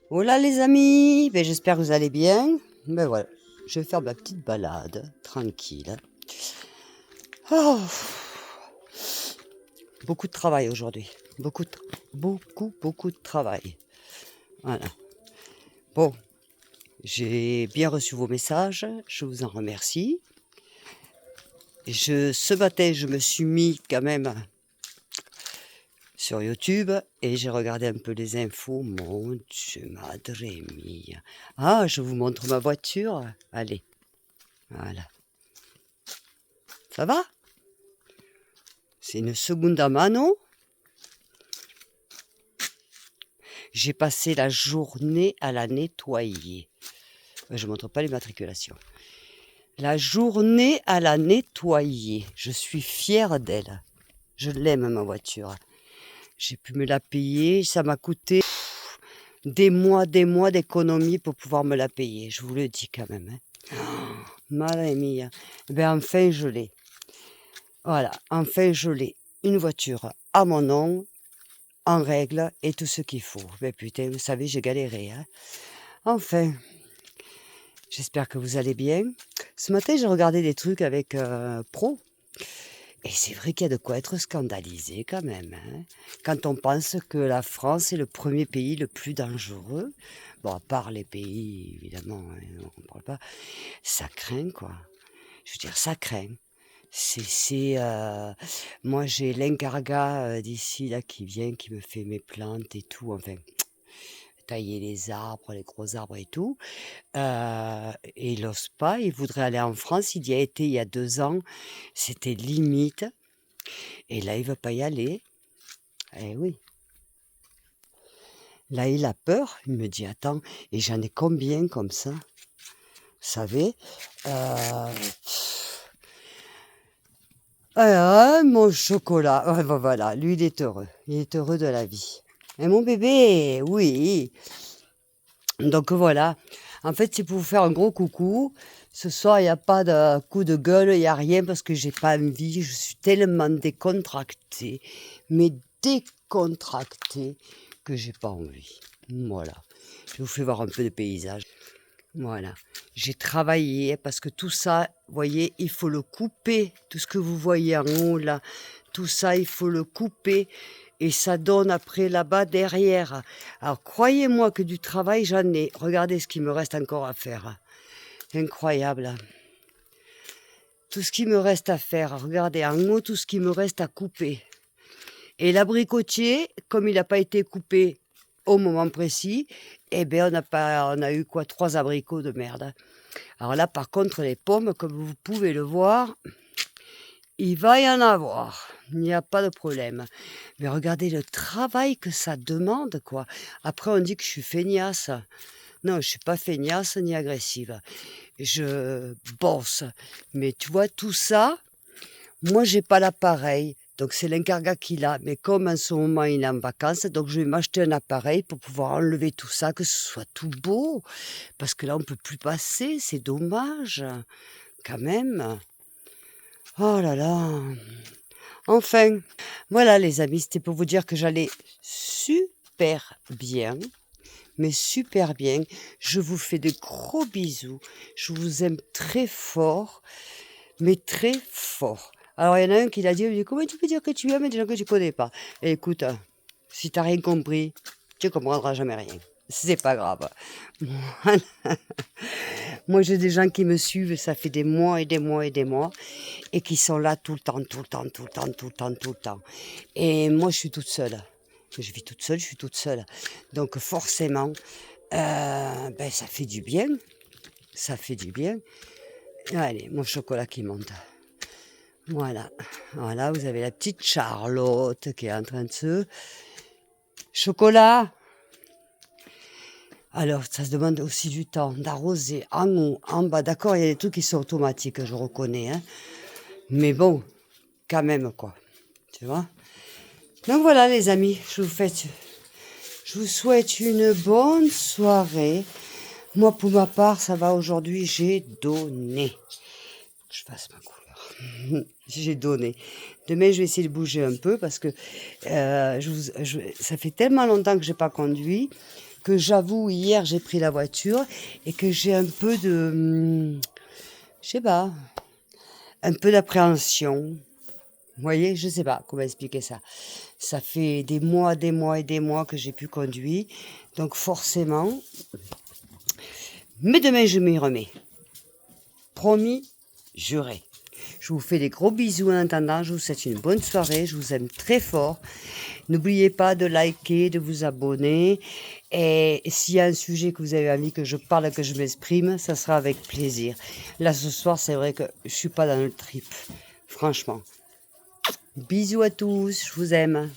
Hola les amis, j'espère que vous allez bien. Ben voilà, je vais faire ma petite balade, tranquille. Oh, beaucoup de travail aujourd'hui, beaucoup de travail. Voilà. Bon, j'ai bien reçu vos messages, je vous en remercie. Ce matin, je me suis mis quand même sur YouTube et j'ai regardé un peu les infos. Mon Dieu, madre mia. Ah, je vous montre ma voiture. Allez, voilà. Ça va? C'est une Segunda Mano. J'ai passé la journée à la nettoyer. Je ne montre pas l'immatriculation. La journée à la nettoyer. Je suis fière d'elle. Je l'aime, ma voiture. J'ai pu me la payer. Ça m'a coûté des mois d'économie pour pouvoir me la payer. Je vous le dis quand même. Hein. Oh, Madre mia. Ben enfin, je l'ai. Voilà, enfin, je l'ai. Une voiture à mon nom, en règle, et tout ce qu'il faut. Mais putain, vous savez, j'ai galéré. Hein. Enfin, j'espère que vous allez bien. Ce matin, j'ai regardé des trucs avec Pro. Et c'est vrai qu'il y a de quoi être scandalisé quand même. Hein. Quand on pense que la France est le premier pays le plus dangereux, bon, à part les pays, évidemment, hein, on ne parle pas, ça craint quoi. Je veux dire, ça craint. Moi, j'ai l'incarga d'ici, là, qui vient, qui me fait mes plantes et tout, enfin, tailler les arbres, les gros arbres et tout. Et il n'ose pas, il voudrait aller en France, il y a été il y a 2 ans, c'était limite. Et là, il veut pas y aller. Eh oui. Là, il a peur. Il me dit, attends, et j'en ai combien comme ça? Vous savez? Euh... mon chocolat. Ouais, ben voilà, lui, il est heureux. Il est heureux de la vie. Et mon bébé, oui. Donc voilà. En fait, c'est pour vous faire un gros coucou. Ce soir, il n'y a pas de coup de gueule, il n'y a rien parce que j'ai pas envie. Je suis tellement décontractée, mais décontractée que j'ai pas envie. Voilà. Je vous fais voir un peu de paysage. Voilà. J'ai travaillé parce que tout ça, vous voyez, il faut le couper. Tout ce que vous voyez en haut là, tout ça, il faut le couper. Et ça donne après là-bas derrière. Alors croyez-moi que du travail, j'en ai. Regardez ce qu'il me reste encore à faire. Incroyable. Tout ce qui me reste à faire. Regardez en haut tout ce qui me reste à couper. Et l'abricotier, comme il n'a pas été coupé au moment précis, eh bien on a eu quoi, 3 abricots de merde. Alors là, par contre, les pommes, comme vous pouvez le voir, il va y en avoir. Il n'y a pas de problème. Mais regardez le travail que ça demande, quoi. Après, on dit que je suis feignasse. Non, je suis pas feignasse ni agressive. Je bosse. Mais tu vois, tout ça, moi, j'ai pas l'appareil. Donc, c'est l'incarga qui l'a. Mais comme en ce moment, il est en vacances, donc je vais m'acheter un appareil pour pouvoir enlever tout ça, que ce soit tout beau. Parce que là, on peut plus passer. C'est dommage. Quand même. Oh là là. Enfin, voilà les amis, c'était pour vous dire que j'allais super bien, mais super bien. Je vous fais de gros bisous. Je vous aime très fort, mais très fort. Alors, il y en a un qui l'a dit, il me dit, comment tu peux dire que tu aimes des gens que tu connais pas? Et écoute, si t'as rien compris, tu comprendras jamais rien. C'est pas grave. Voilà. Moi, j'ai des gens qui me suivent, ça fait des mois et des mois et des mois, et qui sont là tout le temps, tout le temps, tout le temps, tout le temps, tout le temps. Et moi, je suis toute seule. Je vis toute seule, je suis toute seule. Donc, forcément, ça fait du bien. Ça fait du bien. Allez, mon chocolat qui monte. Voilà. Voilà, vous avez la petite Charlotte qui est en train de se... Chocolat! Alors, ça se demande aussi du temps d'arroser en haut, en bas. D'accord, il y a des trucs qui sont automatiques, je reconnais. Hein. Mais bon, quand même, quoi. Tu vois? Donc voilà, les amis, je vous souhaite une bonne soirée. Moi, pour ma part, ça va aujourd'hui, j'ai donné. Je fasse ma couleur. J'ai donné. Demain, je vais essayer de bouger un peu parce que ça fait tellement longtemps que j'ai pas conduit que j'avoue, hier, j'ai pris la voiture et que j'ai un peu de, je sais pas, un peu d'appréhension. Vous voyez, je sais pas comment expliquer ça. Ça fait des mois, des mois et des mois que j'ai pu conduire. Donc forcément, mais demain, je m'y remets. Promis, juré. Je vous fais des gros bisous en attendant. Je vous souhaite une bonne soirée. Je vous aime très fort. N'oubliez pas de liker, de vous abonner. Et s'il y a un sujet que vous avez envie que je parle, que je m'exprime, ça sera avec plaisir. Là, ce soir, c'est vrai que je suis pas dans le trip. Franchement. Bisous à tous. Je vous aime.